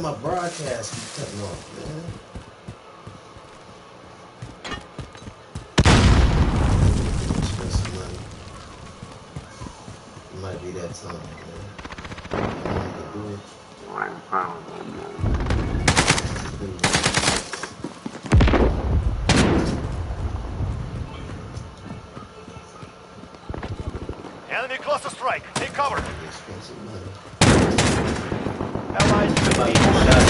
my broadcast keep cutting off, man? Spend some money. It might be that time, man. I can do it. Enemy cluster strike. Take cover. Spend some money. Allies Somebody shot us.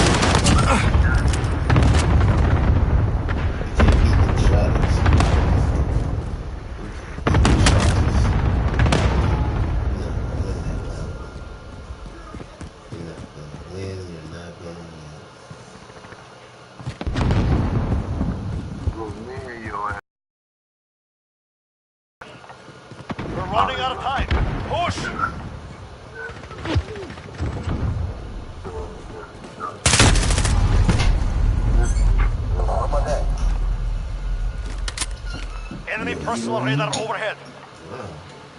You can't beat them shot us. You're not gonna win. You're not gonna win. We're running out of time. Push! Enemy personal radar overhead. Wow.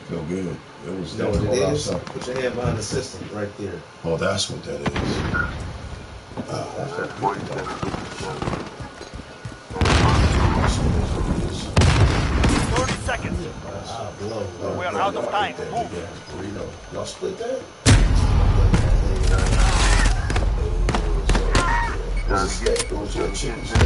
Feel good. It was You know what it is? Put your hand behind the system right there. Oh, that's what that is. That's what it is. 30 seconds. Blow. We are out of time. Move. Y'all split that? It was your chicken steak.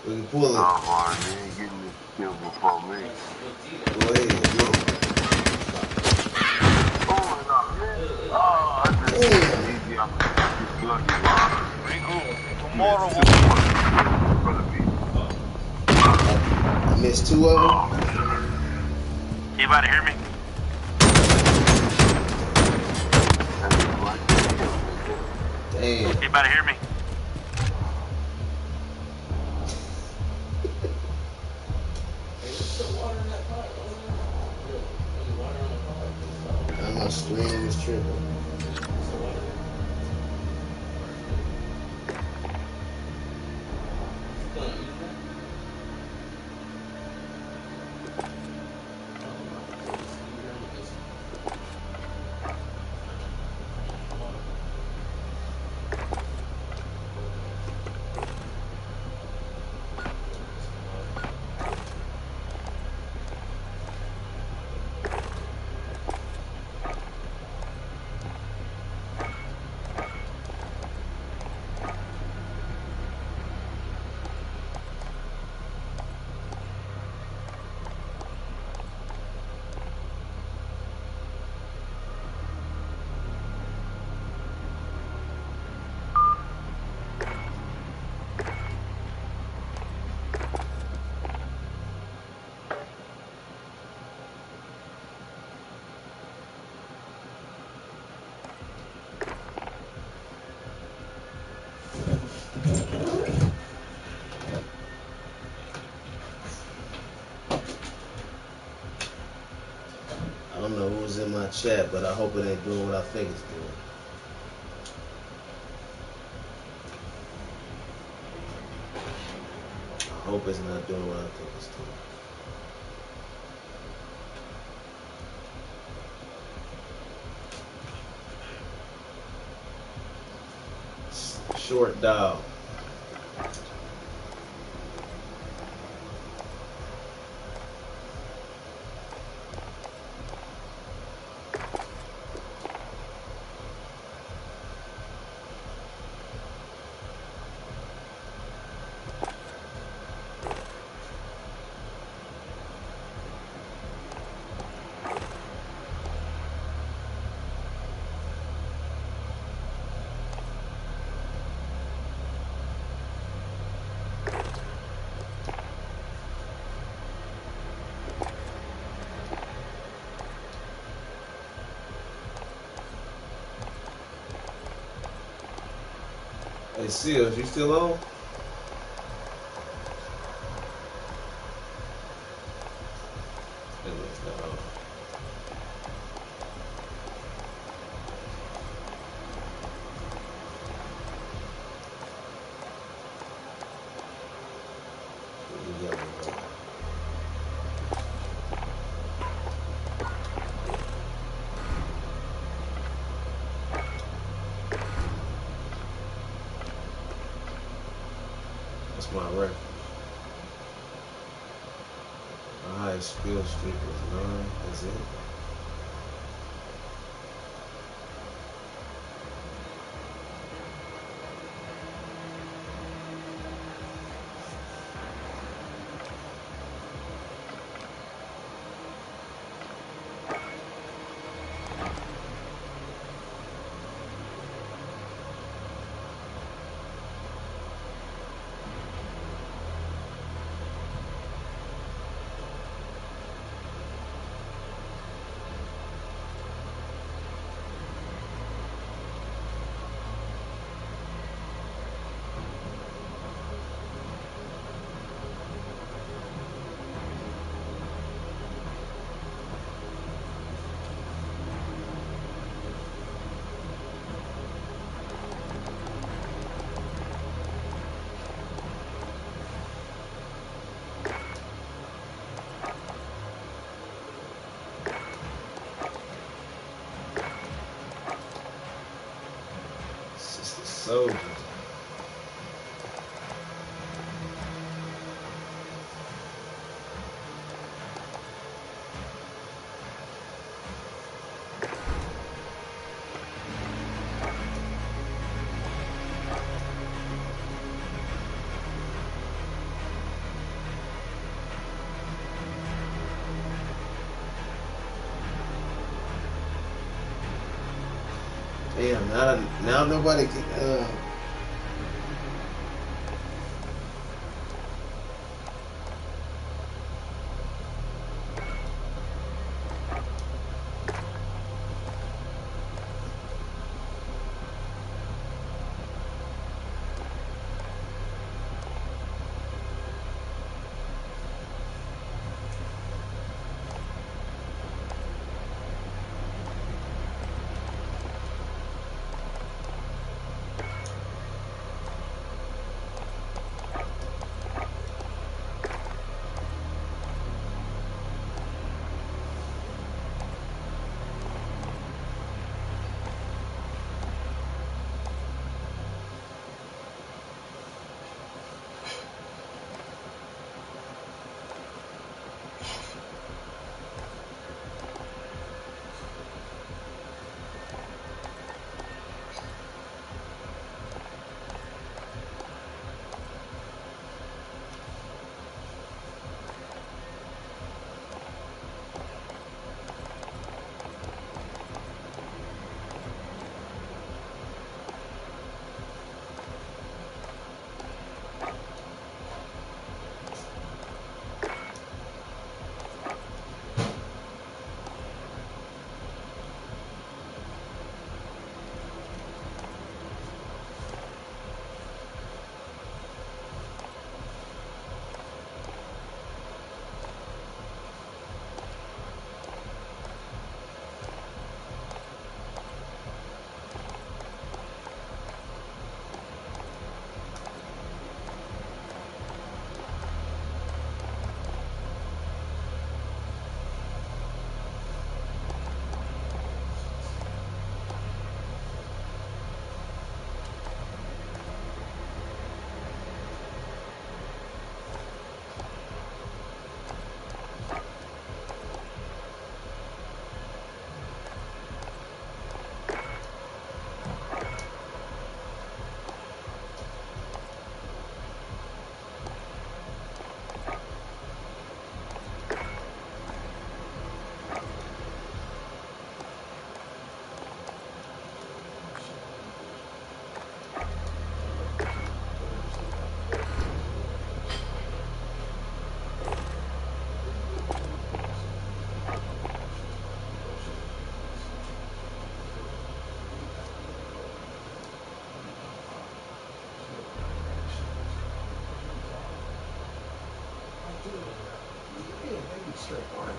We can pull it. Oh, man, you ain't getting this kill before me. Go ahead, get it. Oh, no, man. Oh, I just easy. I'm just lucky, man. Regroup. Tomorrow we'll... I missed two of them. Anybody hear me? Damn. Anybody hear me? My screen is tripping. I don't know who's in my chat, but I hope it ain't doing what I think it's doing. I hope it's not doing what I think it's doing. Short dial. Hey, Seals, you still on? Yellow dog. That's my record. My highest skill streak was 9. That's it. Sister Soldier. Damn, now nobody can. straight arguing.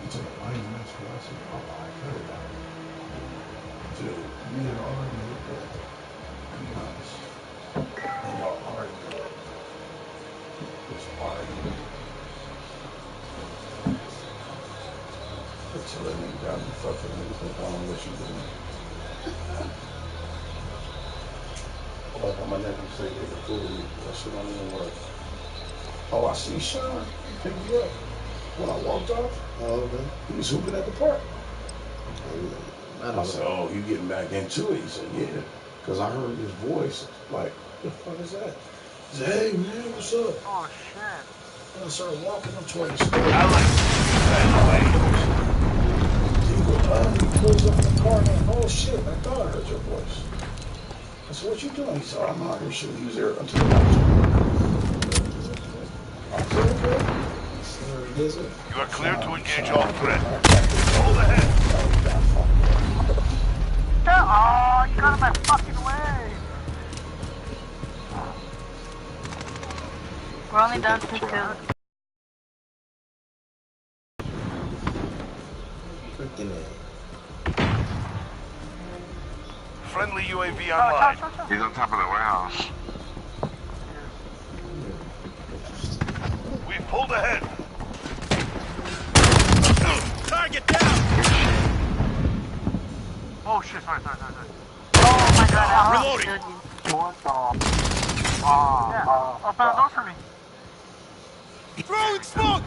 You took a light match for us, and I'm like, cut it out. Dude, we had already hit that. Be honest. And y'all arguing. Alright. Until that nigga got me fucking niggas think I don't know what you doing. Like how my nephew say they can fool me. That shit don't even work. Oh, I see Sean. He picked me up. When I walked off, okay. He was hooping at the park. I said, oh, you getting back into it? He said, yeah. Because I heard his voice. Like, what the fuck is that? He said, hey, man, what's up? Oh, shit. And I started walking up to him. I like he pulls up in the car and I'm like, oh, shit, I thought I heard your voice. I said, what you doing? He said, oh, I'm out here shooting. He was there until the lights went. I said, okay. You are clear to engage all threats. Hold ahead. Oh, you got in my fucking way. We're only down 2 kills. Freaking Friendly UAV online. He's on top of the warehouse. We pulled ahead. Target down. Oh shit! Sorry. Oh my god! Reloading. What the? Open the door for me. Throwing smoke.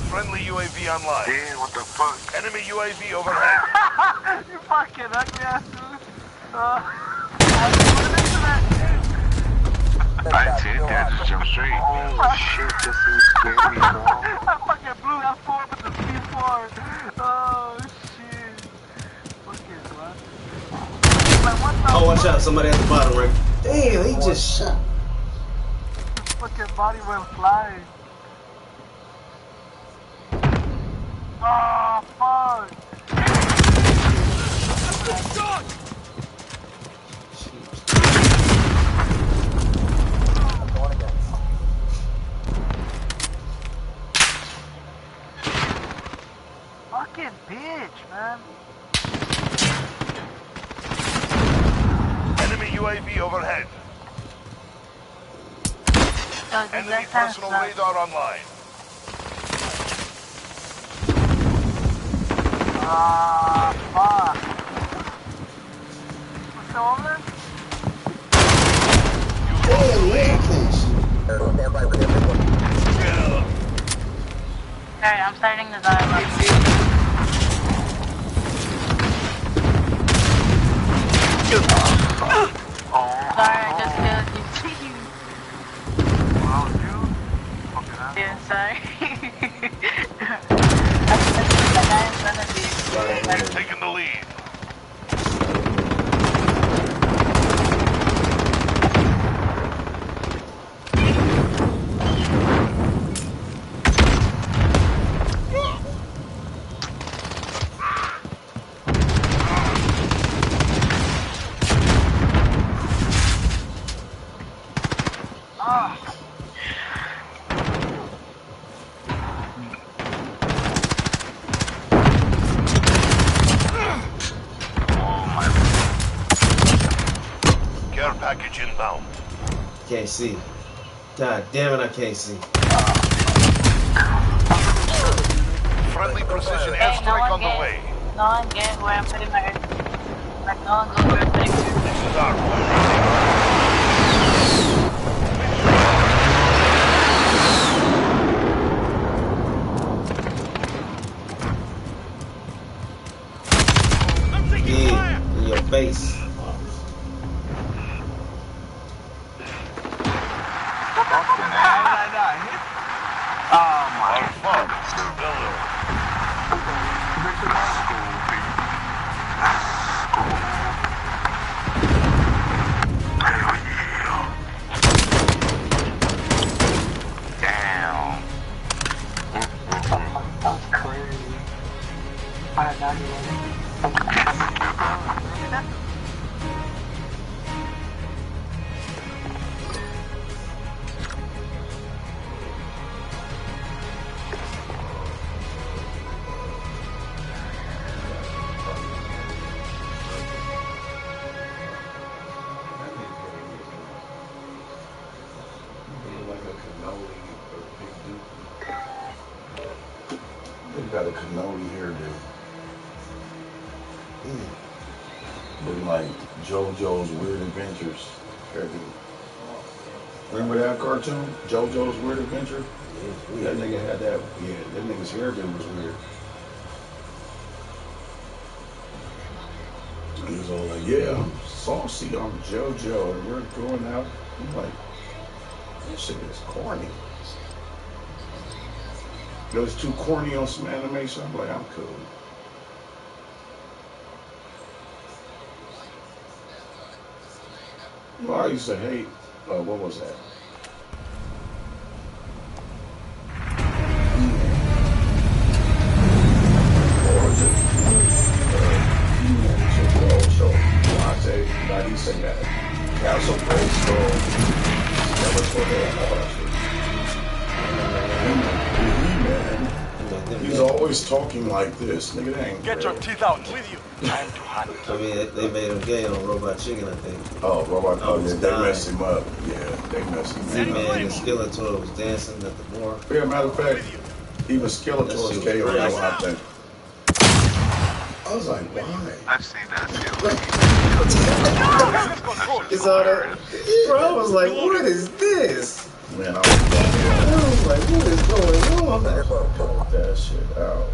Friendly UAV online. Damn, what the fuck? Enemy UAV overhead. You fucking ugly ass dude. I see it there, just jump straight. Oh shit, this is scary, bro. I fucking blew that four with the C4. Oh shit. Fucking what? Like, what the oh, watch out. Somebody at the bottom, right? Damn, he just shot. His fucking body went flying. Oh, fuck. Dog! Fucking bitch, man. Enemy UAV overhead. Enemy personal radar online. Ah, fuck. What's going on? Damn, man, Alright, I'm starting the dialogue. Sorry, I just killed you. Wow, you? Fucking ass. Yeah, sorry. I just the guy in front of you. You're taking the lead. Package inbound. Can't see. God damn it, I can't see. Friendly precision airstrike on the way. No one get where I'm putting my airstrike. Like, no one goes where I'm putting my airstrike. This is our one. Yeah, in your face. got a cannoli hairdo. Looking like JoJo's Weird Adventures hairdo. Remember that cartoon? JoJo's Weird Adventure? That nigga had that. Yeah, that nigga's hairdo was weird. He was all like, yeah, I'm saucy, I'm JoJo, and we're going out. I'm like, this shit is corny. It was too corny on some animation. I'm like, I'm cool. Well, I used to hate, what was that? Now he said that Castle Grayskull, He-Man. He's always talking like this. Nigga, that ain't Get your teeth out with you. Time to hunt. I mean, they made him gay on Robot Chicken, I think. Oh, Robot Chicken, they messed him up. Yeah, they messed him up. He-Man and Skeletor was dancing at the bar. Yeah, matter of fact, even Skeletor's gay on that one, I think. I was like, why? I've seen that too. It's all that. Bro, I was like, what is this? Man, I was like, what is going on? Put that shit out.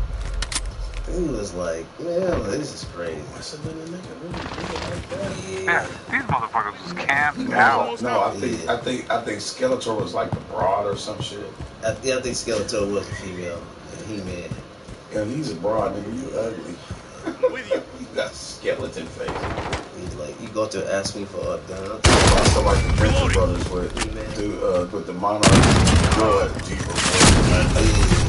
He was like, man, this is crazy. I said, man, the nigga really did it like that? Yeah, these motherfuckers was camped out. No, I think Skeletor was like the broad or some shit. I think Skeletor was a female. He-Man. And he's a broad, nigga. You ugly. You got skeleton face. He's like, you go to ask me for a gun. Also like the Venture Brothers with the Monarch blood deeper.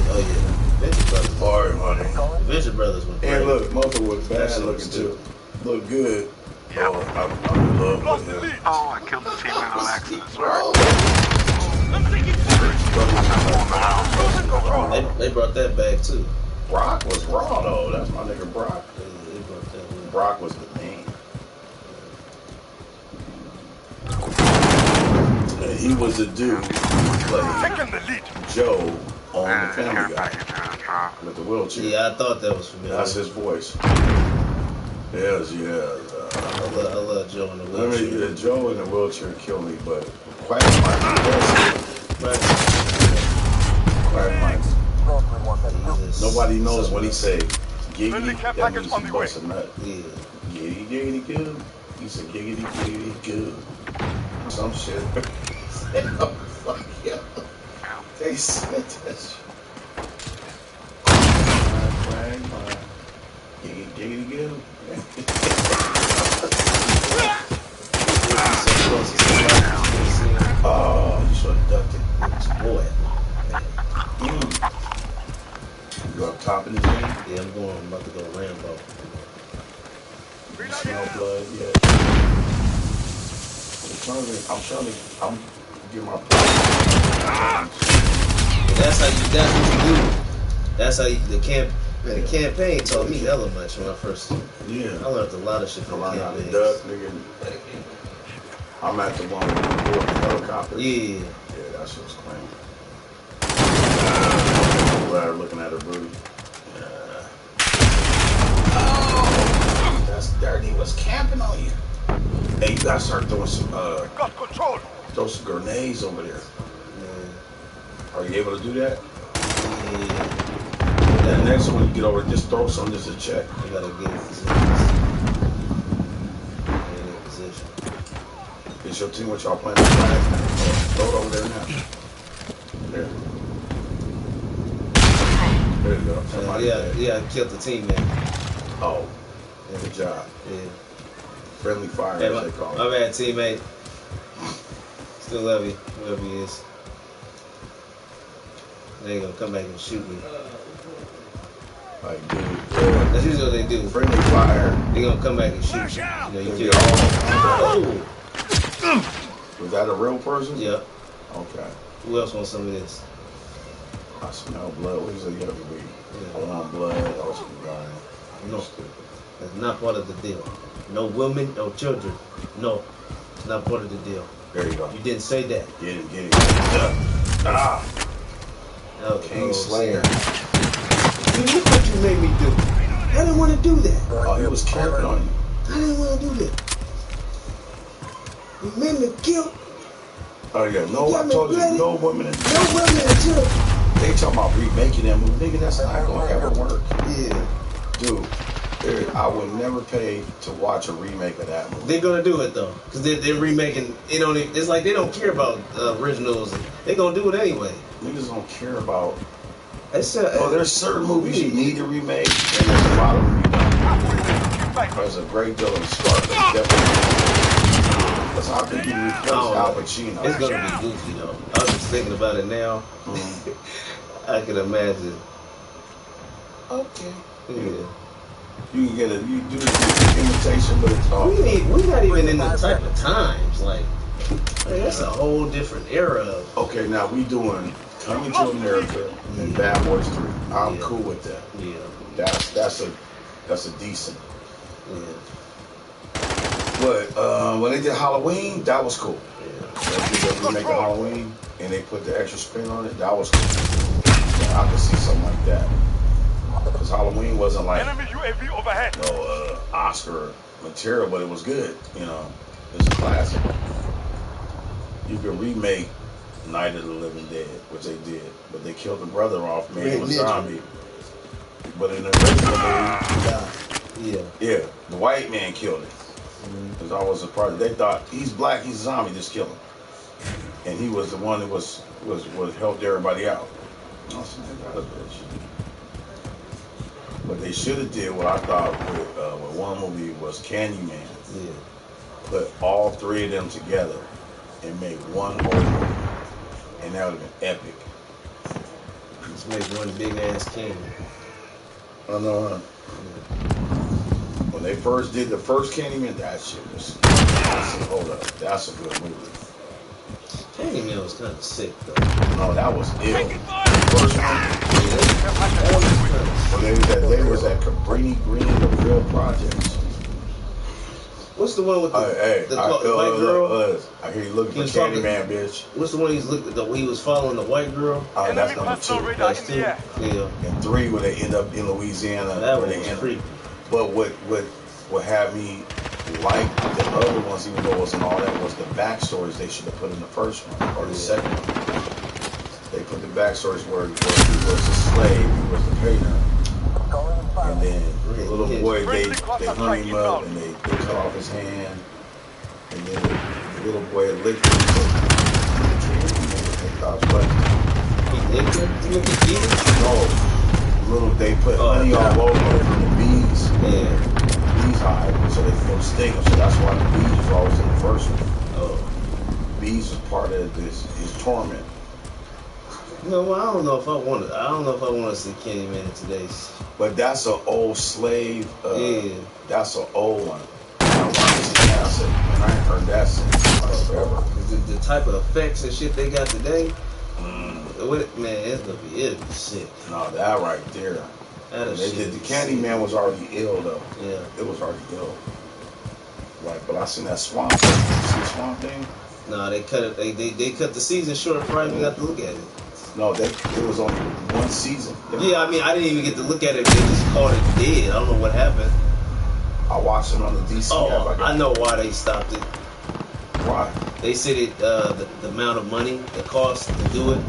Oh yeah. Venture Brothers. Sorry, honey. Venture Brothers were great. And look, Mother was bad looking too. Look good. Yeah. Oh, I'm in love with him. Oh, I killed the teammate on accident. They brought that back too. Brock was raw though. That's my nigga Brock. They brought that back. Brock was the man. And he was the dude who played Joe on the Family Guy with the wheelchair. Yeah, I thought that was familiar. That's his voice. Yes, yeah. I love Joe in the wheelchair. I mean, Joe in the wheelchair killed me, but Quagmire. Nobody knows when he say giggity, that means he busts a nut. Yeah. Giggity, giggity, good. He said giggity, giggity, good. Some shit. Oh, fuck yeah. They said that shit. Quagmire. Giggity, giggity, good. Oh, you should have ducked it. Boy. You up top in the game? Yeah, I'm about to go Rambo. Smell blood, yeah. I'm trying to get my That's what you do. That's how the campaign taught me hella much when I first. Yeah. I learned a lot of shit from campaigns. Duck, nigga. I'm at the one with the helicopter. Yeah. Yeah, that shit was clean. Glad looking at her booty. Oh, that's dirty. He was camping on you. Hey, you gotta start throwing some got control. Throw some grenades over there. Yeah. Are you able to do that? Yeah. And next one you get over, just throw some just to check. You gotta get in position. Is your team what y'all playing? Throw it over there now. There. There you go. Somebody Yeah, I killed the teammate. Oh, good job. Yeah. Friendly fire, Hey, as they call it. my bad, teammate. Still love you, whoever he is. They ain't gonna come back and shoot me. Like, dude. That's usually what they do. Friendly fire. They gonna come back and shoot you. You know, you kill Was that a real person? Yeah. Okay. Who else wants some of this? I smell blood. What is it? You have to be. I want blood. I was dying. No. That's not part of the deal. No women, no children. No. It's not part of the deal. There you go. You didn't say that. Get it. Ah. Oh, King Slayer. Look what you made me do. I didn't want to do that. Oh, he was camping on you. I didn't want to do that. You made me kill. Oh yeah, no, I told you, no women in No women in children. They talking about remaking that movie. Nigga, that's not gonna ever work. Yeah. Dude, I would never pay to watch a remake of that movie. They're gonna do it though, cause they're remaking. It's like they don't care about originals. They're gonna do it anyway. Niggas don't care about. There's certain movies you need to remake, and there's a lot of them you don't. There's a great deal of Scarface. That's how I think you replace Al Pacino. It's gonna be goofy though. I was just thinking about it now. I can imagine. Okay. Yeah. You can get it. You do the imitation, but it's all. We're not even in the type of times like that's a whole different era. Okay, now we doing Coming to America and Bad Boys 3. I'm cool with that. Yeah. That's a decent. Yeah. But when they did Halloween, that was cool. Yeah. They did the remake of Halloween and they put the extra spin on it. That was cool. Yeah, I could see something like that. Because Halloween wasn't like Oscar material, but it was good. You know, it's a classic. You could remake Night of the Living Dead, which they did, but they killed the brother off, made him a zombie. But in the original movie, yeah, the white man killed it. Because I was a part of. They thought he's black, he's a zombie, just kill him. And he was the one that was helped everybody out. I said, they got a bitch. But they should have did what I thought with one movie was Candyman. Yeah. Put all three of them together and make one whole movie. And that would have been epic. Just make one big ass candy. I know, huh? When they first did the first Candyman, that shit was. Hold up, that's a good movie. Candyman was kind of sick though. No, that was ill. First one, they was at Cabrini Green, the real projects. What's the one with the white girl? I hear you looking for Candyman, bitch. What's the one he was following the white girl? Oh, that's number 2. That's 2. Yeah. And 3 when they end up in Louisiana. That one was creepy. But what had me like the other ones, even though it wasn't all that, was the backstories they should have put in the first one or the second one. They put the backstories where he was a slave, he was the painter. And then the little boy, they hung him up and they cut off his hand. And then the little boy licked him. He licked him? No. They put honey all over him from the bees. Yeah. Bees hive, so they don't sting him. So that's why the bees was always in the first one. Oh. Bees was part of his torment. No, well, I don't know if I want to see Candyman in today's. But that's an old slave. That's an old one. I ain't heard that since forever. The type of effects and shit they got today, man, it'll be sick. No, that right there. The Candyman was already ill though. Yeah, it was already ill. Like, but I seen that swamp thing. You see the swamp thing? No, they cut it. They cut the season short before I even got to look at it. No, it was only one season. Yeah, I mean, I didn't even get to look at it. They just called it dead. I don't know what happened. I watched it on the DC app. I know why they stopped it. Why? They said the amount of money it cost to do it,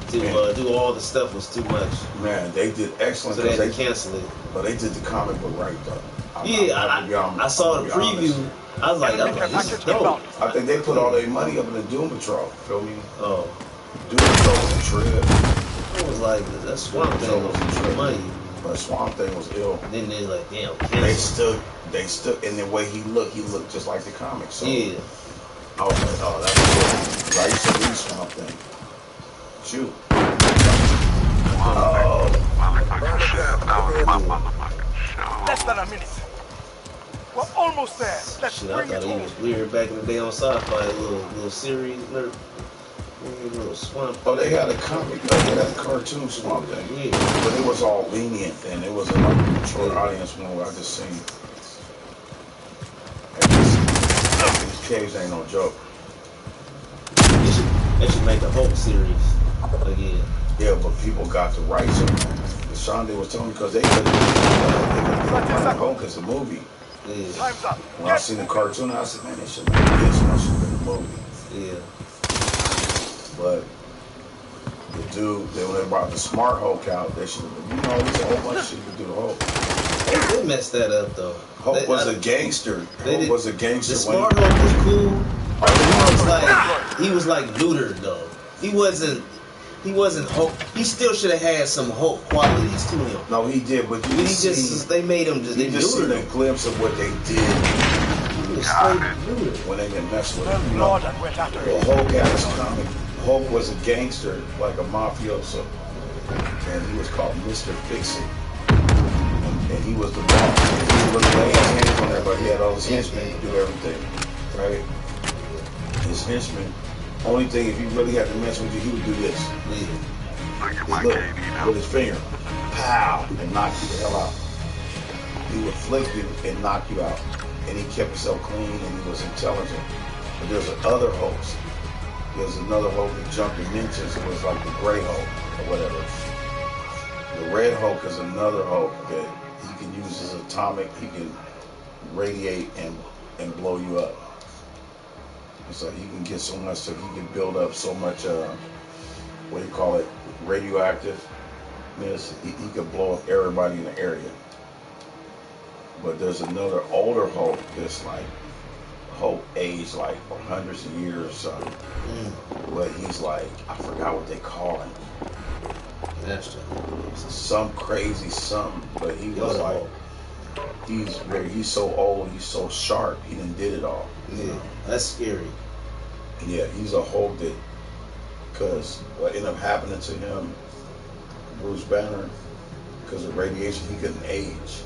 do all the stuff was too much. Man, they did excellent. So they had to cancel it. But they did the comic book right though. I saw the preview. I was like, this is dope. I think they put all their money up in the Doom Patrol. Feel me? Oh. Doom Patrol was a trip. It was like that Swamp Thing was a money. But Swamp Thing was ill. And then they like, damn. They stood, and the way he looked just like the comics. So yeah. I was like, oh, that's good. I used to read Swamp Thing. Shoot. Less than a minute. We're almost there. Let's Shit, I thought he was weird back in the day on Sci-Fi, a little series, little Swamp. Oh, they had a comic, they had a cartoon Swamp Thing. Yeah. But it was all lenient, and it wasn't like a mature audience one where I just seen. These caves ain't no joke. They should make a Hulk series again. Yeah, but people got the rights on that. Shonda was telling me because they couldn't Hulk as a movie. Yeah. Time's up. When I seen the cartoon, I said, man, they should make this one should have been a movie. Yeah. But the dude, when they brought the Smart Hulk out, they should have been, there's a whole bunch of shit to do the Hulk. They messed that up though. Hulk was a gangster. Hulk was a gangster. The Smart Hulk was cool. He was like neutered though. He wasn't Hulk. He still should have had some Hulk qualities to him. No, he did, but they made him just. You just seen a glimpse of what they did. He was straight neutered. When they didn't mess with him. Well, Hulk had his comic. Hulk was a gangster, like a mafioso, and he was called Mr. Fix-It. And he was the boss. He was laying his hands on everybody. He had all his henchmen to do everything, right? His henchmen. Only thing, if he really had to mess with you, he would do this. Look, with his finger, pow, and knock you the hell out. He would flick you and knock you out. And he kept himself clean and he was intelligent. But there's other Hulks. There's another Hulk that jumped dimensions. It was like the gray Hulk or whatever. The red Hulk is another Hulk that he can use his atomic. He can radiate and blow you up. So he can get so much, so he can build up so much, radioactiveness. He could blow up everybody in the area. But there's another older Hulk that's like, Hulk aged like for hundreds of years or something. But he's like, I forgot what they call him. That's some crazy something. But he was like, he's so old, he's so sharp, he done did it all. Yeah, that's scary. Yeah, he's a Hulk that, because what ended up happening to him, Bruce Banner, because of radiation, he couldn't age.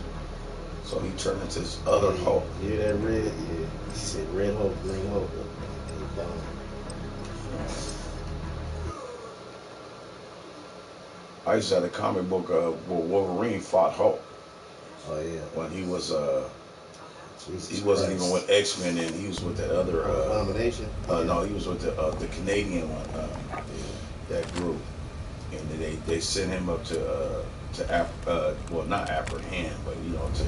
So he turned into this other Hulk. Yeah, that red, yeah. He said red Hulk, green Hulk. I used to have a comic book where Wolverine fought Hulk. Oh yeah. When he was he wasn't even with X-Men, and he was with that other Abomination. No, he was with the Canadian one, that group, and they sent him up to well, not apprehend, but to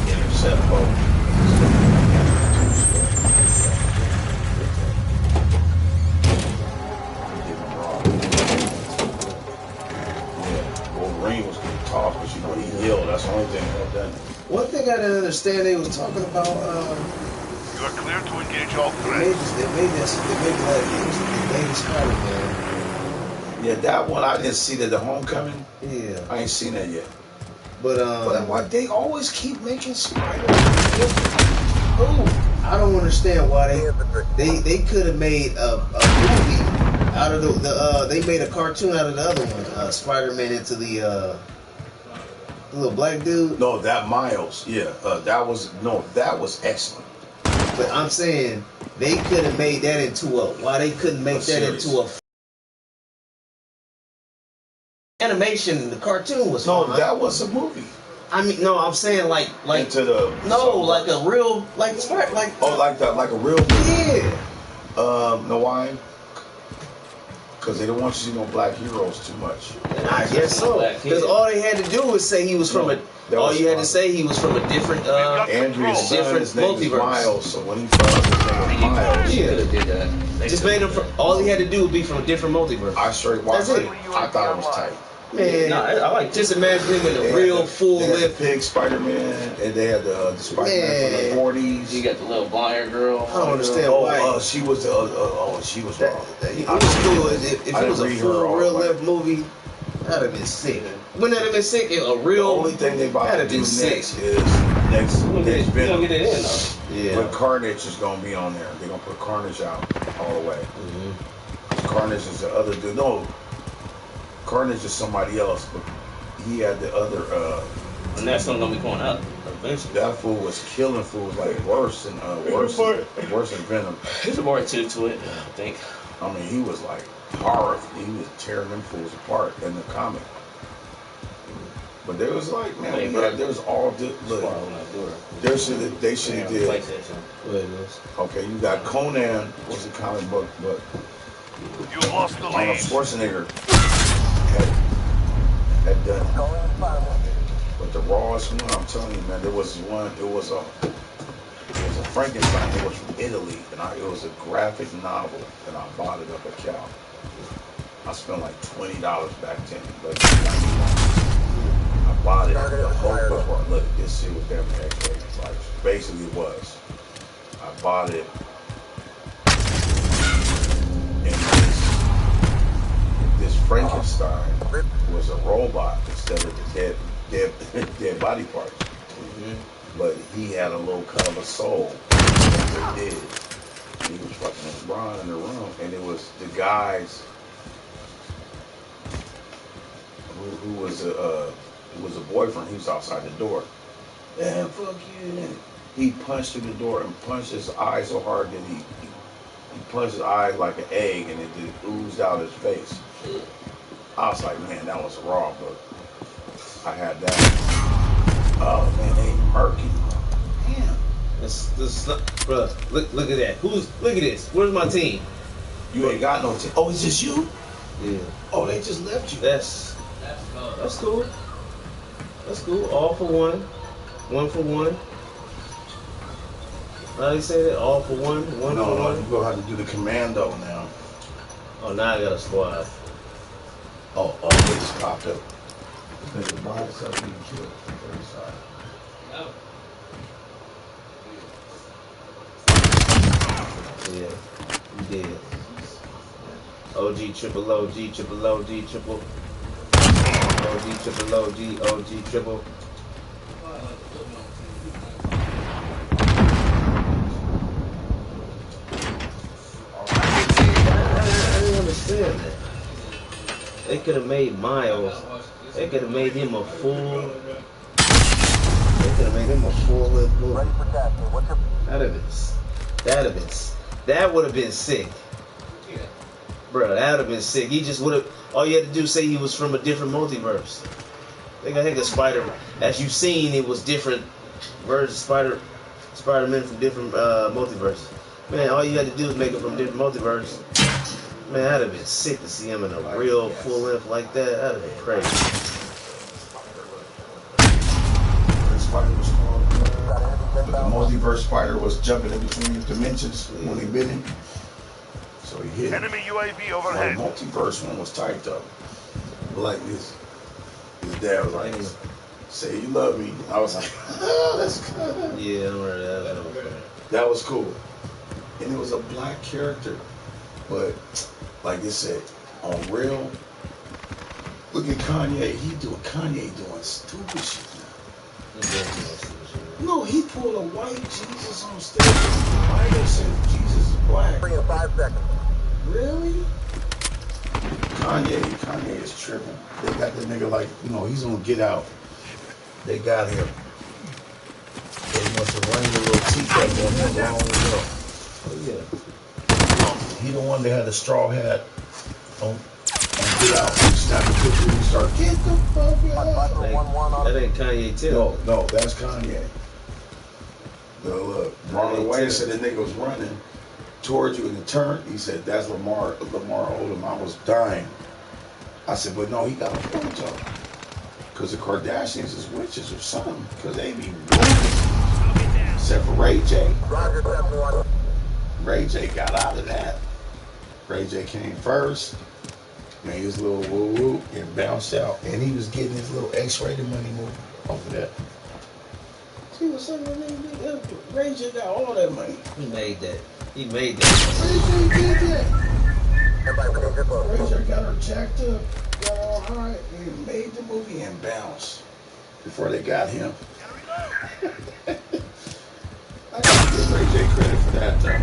intercept Hulk. Wolverine was getting tossed, but he healed. That's the only thing that done. One thing I didn't understand, they was talking about. You are clear to engage all threats. They made Spider-Man. Yeah, that one I didn't see. The Homecoming. Yeah, I ain't seen that yet. But why they always keep making Spider-Man? I don't understand why they could have made a movie out of they made a cartoon out of the other one, Spider-Man into the little black dude. No, that Miles. Yeah, that was excellent. But I'm saying they could have made that into why they couldn't make that into a animation. The cartoon was fine. That was a movie. I mean, no, I'm saying like into the like a real like a real movie. Yeah. Know why? Because they don't want you to see no black heroes too much. I guess so. Because all they had to do was say he was from all you had to say he was from a different Andrea's son, his name is multiverse. Miles. So when he found out his name was Miles, he could have did that. Just made him all he had to do was be from a different multiverse. I straight watched it. I thought it was tight. Man, I like just imagine him in a real full lip big Spider-Man, and they had the Spider-Man from the 40s. You got the little blonde girl. I don't understand why. She was she was wrong. It was cool. If it was a full real life movie, that'd have been sick. Wouldn't that have been sick? A real. The only thing they about to do next is next Venom. Get it in though. Yeah. But Carnage is gonna be on there. They're gonna put Carnage out all the way. Carnage is the other dude. No. Carnage is somebody else, but he had the other. And that's not gonna be going out eventually. That fool was killing fools like worse than Venom. There's more to it, I think. I mean, he was like horror. He was tearing them fools apart in the comic. But there was like, man, there was all this. Look, they should have did. Okay, you got Conan was a comic book, but You lost the lead. Schwarzenegger. had done it. But the rawest one, I'm telling you, man, there was one. It was a Frankenstein. It was from Italy, and it was a graphic novel, and I bought it up at Cal. I spent like $20 back then, but I bought it. The whole book. Look, this shit was damn X-rated. Like basically it was. I bought it, and this Frankenstein was a robot instead of the dead body parts. But he had a little kind of a soul. That's they did. He was fucking around in the room, and it was the guys who was a boyfriend. He was outside the door. Yeah, fuck you. And he punched through the door and punched his eye so hard that he punched his eye like an egg, and it just oozed out his face. I was like, man, that was raw, but I had that. Oh man, they murky. Damn. This, bro. Look at that. Look at this. Where's my team? You ain't got no team. Oh, it's just you? Yeah. Oh, they just left you. That's cool. That's cool. All for one. One for one. How do you say that? All for one. One for one. You're gonna have to do the commando now. Oh, now I got a squad. Oh, they just popped up. Because the body itself being killed from the other side. Yeah, you did. OG triple OG triple OG triple OG triple OG triple. I didn't understand that. They could have made Miles. They could have made him a full. They could have made him a full-length movie. That would have been sick. Bro, that would have been sick. He just would have. All you had to do say he was from a different multiverse. They got a Spider. As you've seen, it was different versions. Spider-Man from different multiverses. Man, all you had to do is make it from different multiverse. Man, that'd have been sick to see him in a real full length like that. That'd have been crazy. Spider was called. But the multiverse spider was jumping in between dimensions when he bit him. So he hit him. Enemy UAV overhead. The multiverse one was tight though. Like his dad was like, say you love me. I was like, oh, that's good. Yeah, I remember that. That was cool. And it was a black character. But like I said, on real, look at Kanye. Kanye doing stupid shit now. No, he pulled a white Jesus on stage. Why they said Jesus is black? 5 seconds. Really? Kanye is tripping. They got the nigga like, he's gonna get out. They got him. They must have rang the little teacup on him long ago. Oh yeah. He the one that had the straw hat on get out. He snapped the picture and he started, get the fuck out. That ain't Kanye too. No, that's Kanye. Look, Marlon Wayne said the nigga was running towards you in the turn. He said, that's Lamar Odom. I was dying. I said, but no, he got a photo. Because the Kardashians is witches or something. Because they be running. Except for Ray J. Ray J got out of that. Ray J came first, made his little woo-woo, and bounced out. And he was getting his little X-rated money movie off of that. See what's up with me? Ray J got all that money. He made that. Ray J did that. Ray J got her jacked up, got all high, and made the movie and bounced before they got him. I gotta give Ray J credit for that though.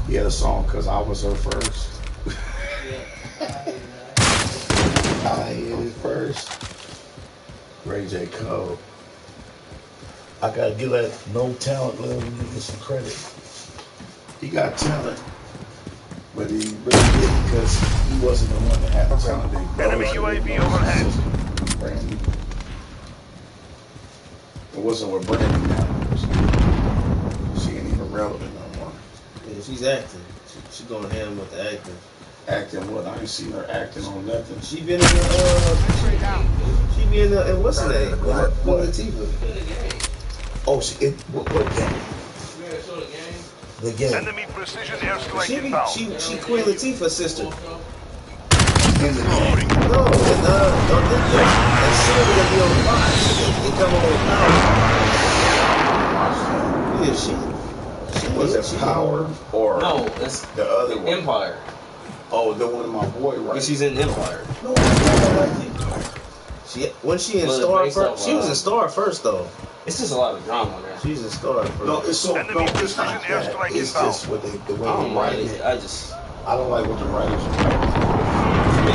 He had a song, Cause I Was Her First. I hit it first. Ray J Cole. I gotta give that no talent level nigga some credit. He got talent, but he really didn't because he wasn't the one that had the talent. Enemy UAV overhead. Brandy. It wasn't with Brandy now. She ain't even relevant no more. Yeah, she's acting. She's going ham with the acting. Acting what? I ain't seen her acting on nothing. She been in the she be in the what's her name? What? Latifah. Oh, what game? The game. Enemy precision airstrike inbound. She Queen Latifah's sister. In the game. No, and that silver that be on the box. He come on with power. Yeah, she Was it Power or No, it's the other one? Empire. Oh, the one of my boy, right? But she's in Empire. No, it's not like it. When she in Well, Star based first, off, she was in Star first though. It's just a lot of drama there. She's in Star first. No, it's so Enemy no, it's precision not that. airstrike It's inbound. just what the way I they don't write mind it. it. I just. I don't like what the writers write.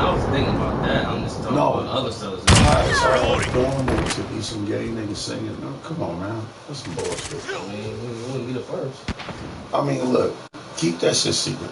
I was thinking about that. I'm just talking No. about other stuff. It's all normal to be some gay niggas singing. No, come on, man. That's some bullshit. I mean, we wouldn't be the first. I mean, look, keep that shit secret.